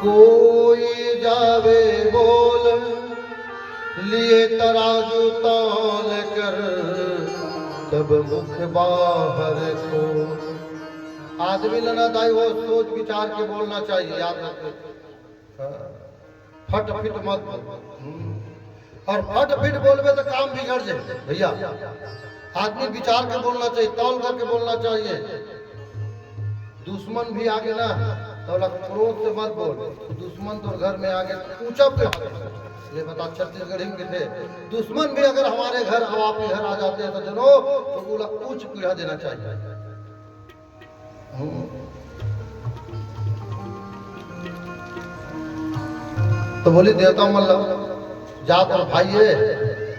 कोई जावे बोल लिए तराजू तौल कर, तब मुख बाहर को। आदमी लना दाई हो सोच विचार के बोलना चाहिए, याद रखो। फट फिट मत बोल, और फट फिट बोलबे तो काम बिगड़ जाए भैया। आदमी विचार के बोलना चाहिए, तौल करके बोलना चाहिए। दुश्मन भी आगे ना तो क्रोध से मत बोल, दुश्मन तो घर में आगे ऊंचा पे ये बता। छत्तीसगढ़ी में थे दुश्मन भी अगर हमारे घर अब आपके घर आ जाते हैं तो जनो तो बोला ऊंच पीढ़ा देना चाहिए। तो बोली देवता मल्ल जात और भाई है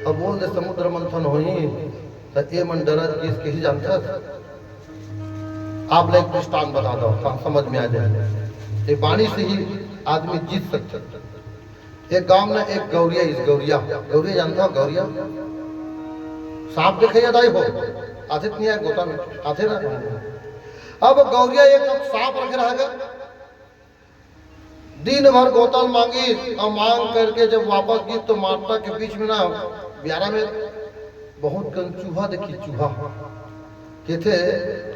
और बोल दे समुद्र मंथन होई तो ये मन डरत की इसके ही जानता। आप लोग दृष्टांत बता दो समझ में आ जाए। ये वाणी से ही आदमी जीत सकता। एक गांव में एक गौरिया, इस गौरिया जानता हो? गौरिया सांप देखे या दाई हो आते नहीं है गोता में आते ना। अब गौरिया एक सांप रखे रहेगा, दिन भर गोतल मांगी और मांग करके जब वापस गई तो माता के बीच में ना ब्यारा में बहुत चूहा देखी। चूहा कहते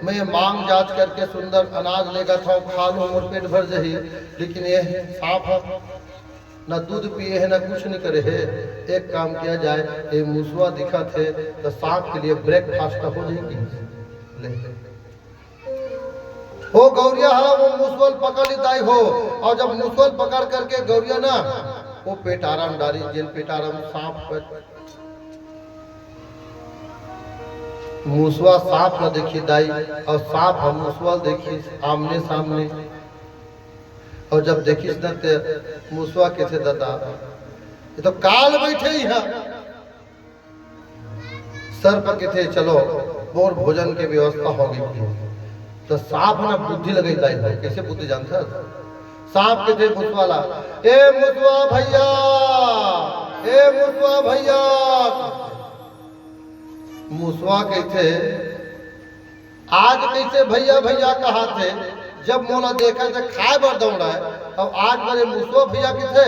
मैं मांग जांच करके सुंदर अनाज लेगा था खा लूं और पेट भर जाही, लेकिन ये सांप न दूध पिए है न कुछ नहीं करे है। एक काम किया जाए, ये मुसवा दिखा थे तो सांप के लिए ब्रेकफास्ट हो जाएगी। वो गौरिया है वो मुसवल पकड़ दाई हो, और जब मुसवल पकड़ करके गौरिया ना वो पेटाराम डाली जेल पेटाराम सांप पर। मुसवा सांप न देखी दाई और सांप हम मुसवा देखी आमने सामने। और जब देखिस न ते मुसवा कैसे दादा ये तो काल बैठे ही है सर पर कहते चलो और भोजन की व्यवस्था हो गई थी। तो सांप ना बुद्धि लगे दाई कैसे बुद्धि जानता। सांप कहते मुसवाला ए मुसवा भैया, ए मुसवा भैया। मुसवा कहते आज कैसे भैया भैया कहा थे, जब मोला देखा तो खाए बर दौड़ा है। अब आज मेरे मुसवा भैया के थे,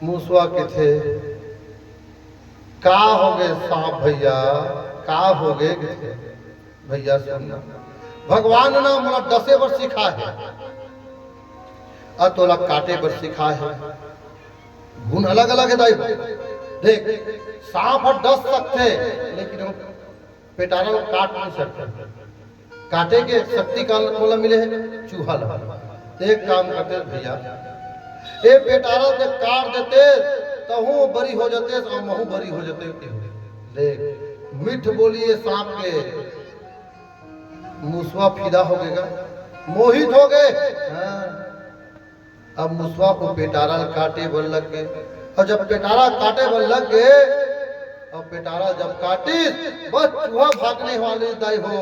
मुसवा के थे का हो गए सांप भैया, का हो गए भैया। सुनना भगवान ना मोला 10 वर्ष सिखा है और तोला काटे पर सिखा है। गुण अलग अलग है दाई। देख सांप 10 सकते लेकिन पेटारा काट नहीं सकते। काटे के शक्ति का कोला मिले है चूहा लगा। एक काम करते भैया ए पेटारा से काट देते तो हूँ बरी हो जाते और महू बरी हो जाते। देख मिठ बोलिए सांप के मुसवा फिदा हो गएगा, मोहित हो गए। अब मुसवा को पेटारा काटे बर लग गए, और जब पेटारा काटे बर लग गए और पेटारा जब काटी बस चूहा भागने वाले दाई हो।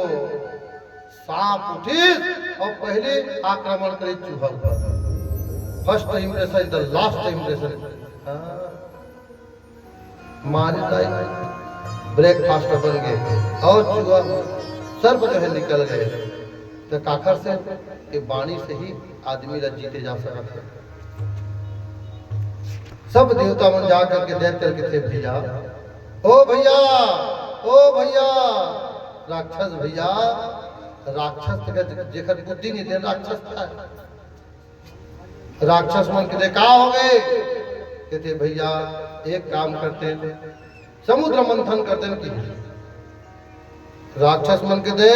सांप उठी और पहले आक्रमण करे चूहा पर। First impression the last impression मारे दाई ब्रेकफास्ट बन गए और चूहा सर्प जो है निकल गए। तो काखर से ये वाणी से ही आदमी जीते जा सकता है। सब देवता मन जा करके देख करके थे भैया ओ भैया, ओ भैया राक्षस भैया। राक्षस जेकर बुद्धि नहीं दे राक्षस था। राक्षस मन के देखा हो गए कहते भैया एक काम करते समुद्र मंथन करते कि राक्षस मन के दे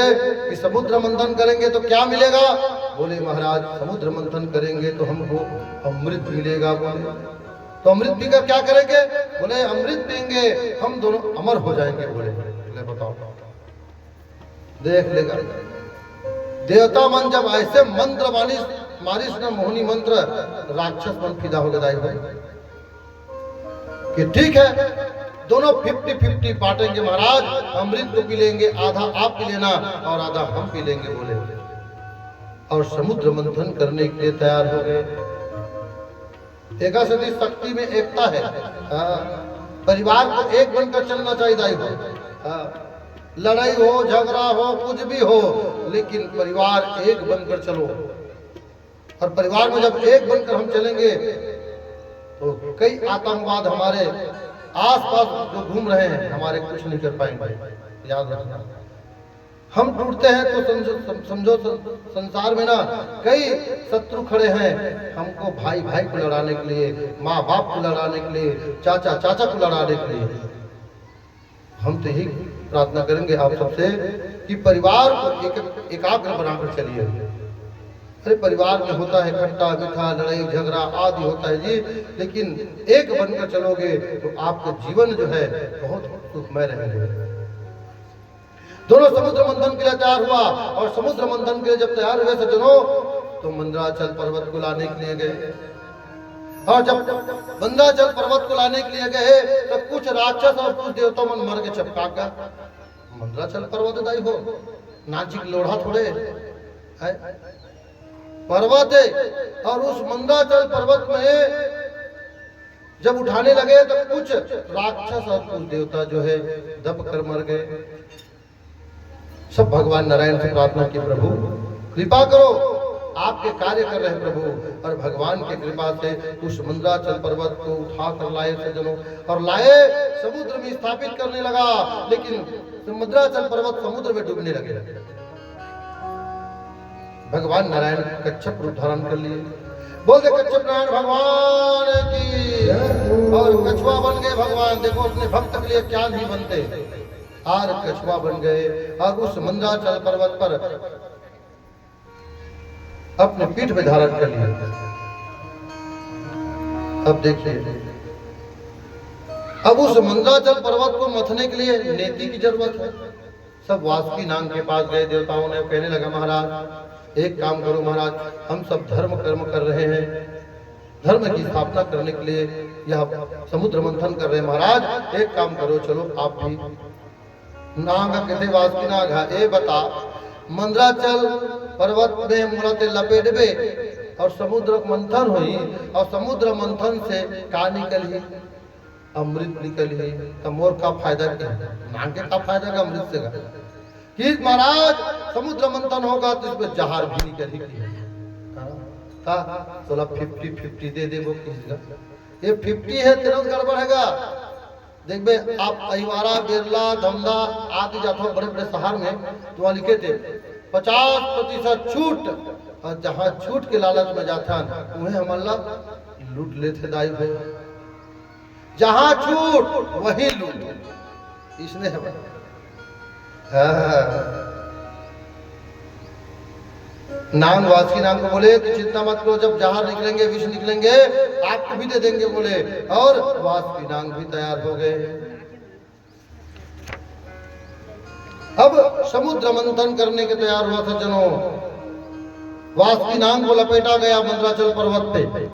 कि समुद्र मंथन करेंगे तो क्या मिलेगा। बोले महाराज समुद्र मंथन करेंगे तो हमको अमृत मिलेगा। बोले तो अमृत पीकर क्या करेंगे। बोले अमृत पीएंगे हम दोनों अमर हो जाएंगे। बोले बताओ देख लेगा। देवता मन जब ऐसे मंत्र मारिश न मोहनी मंत्र राक्षस मन फिदा हो गए कि ठीक है दोनों 50-50 बांटेंगे महाराज। अमृत को पी लेंगे, आधा आप पी लेना और आधा हम पी लेंगे। बोले और समुद्र मंथन करने के लिए तैयार हो गए। एकादशी शक्ति में एकता है। परिवार को एक बनकर चलना चाहिए दाई हो। लड़ाई हो झगड़ा हो कुछ भी हो लेकिन परिवार एक बनकर चलो। और परिवार में जब एक बनकर हम चलेंगे तो कई आतंकवाद हमारे आसपास जो घूम रहे हैं हमारे कुछ नहीं कर पाएंगे। याद रखना, हम टूटते हैं तो समझो संसार में ना कई शत्रु खड़े हैं हमको भाई भाई को लड़ाने के लिए, माँ बाप को लड़ाने के लिए, चाचा चाचा को लड़ाने के लिए। हम तो यही प्रार्थना करेंगे आप सबसे कि परिवार को एकाग्र बनाकर चलिए। अरे परिवार में होता है खट्टा मीठा, लड़ाई झगड़ा आदि होता है जी, लेकिन एक बनकर चलोगे तो आपका जीवन जो है बहुत सुखमय रहेगा। दोनों समुद्र मंथन के लिए तैयार हुआ और समुद्र मंथन के लिए जब तैयार हुए सज्जनों तो मंदराचल पर्वत को लाने के लिए गए। और जब मंदराचल पर्वत को लाने के लिए गए तो कुछ राक्षस और कुछ देवता मन मर के चपका गया। मंदराचल पर्वत दाई हो, नाचिक लोढ़ा थोड़े है, पर्वत है। और उस मंदराचल पर्वत में जब उठाने लगे तो कुछ राक्षस और कुछ देवता जो है दब कर मर गए। सब भगवान नारायण से प्रार्थना की, प्रभु कृपा करो, आपके कार्य कर रहे हैं प्रभु। और भगवान की कृपा से उस मंदराचल पर्वत को उठा कर लाए सज्जनों और लाए समुद्र में स्थापित करने लगा। लेकिन मंदराचल पर्वत समुद्र में डूबने लगे। भगवान नारायण कच्छप रूप धारण कर लिए। बोलते कच्छप नारायण भगवान की। और कछुआ बन गए भगवान। देखो अपने भक्त के लिए क्या नहीं बनते, और कछुआ बन गए और उस मंदराचल पर्वत पर अपने पीठ में धारण कर लिया। अब देखिए, अब उस मंदराचल पर्वत को मथने के लिए नेति की जरूरत है। सब वासुकी नाग के पास गए, देवताओं ने कहने लगा महाराज एक काम करो महाराज, हम सब धर्म कर्म कर रहे हैं, धर्म की स्थापना करने के लिए यह समुद्र मंथन कर रहे हैं महाराज, एक काम करो चलो आप भी। नाग कहते वासुकी नाग ए बता, मंदराचल पर्वत में मूर्ति लपेटबे और समुद्र मंथन हुई और समुद्र मंथन से का निकली, अमृत निकली, तो मोर का फायदा क्या? नाग का फायदा का अमृत से कि महाराज समुद्र मंथन होगा तो इसमें जहार भी निकलेगी। चलो 50-50 दे दे वो किसी का, ये 50 है तुरंत गड़बड़ हैगा। देख बे आप अहिवारा बिरला धमदा आदि जातो बड़े बड़े शहर में तो वहाँ लिखे थे 50% छूट, और जहाँ छूट के लालच में जाता उन्हें हम अल्लाह लूट लेते दाई भाई। जहाँ छूट वही लूट, इसने हमें नाग वासुकी नाग को बोले कि चिंता मत करो, जब जहार निकलेंगे विष निकलेंगे आपको भी दे देंगे बोले। और वासुकी नाग भी तैयार हो गए। अब समुद्र मंथन करने के तैयार हुआ सज्जनों। वासुकी नाग को लपेटा गया मंदराचल पर्वत पे।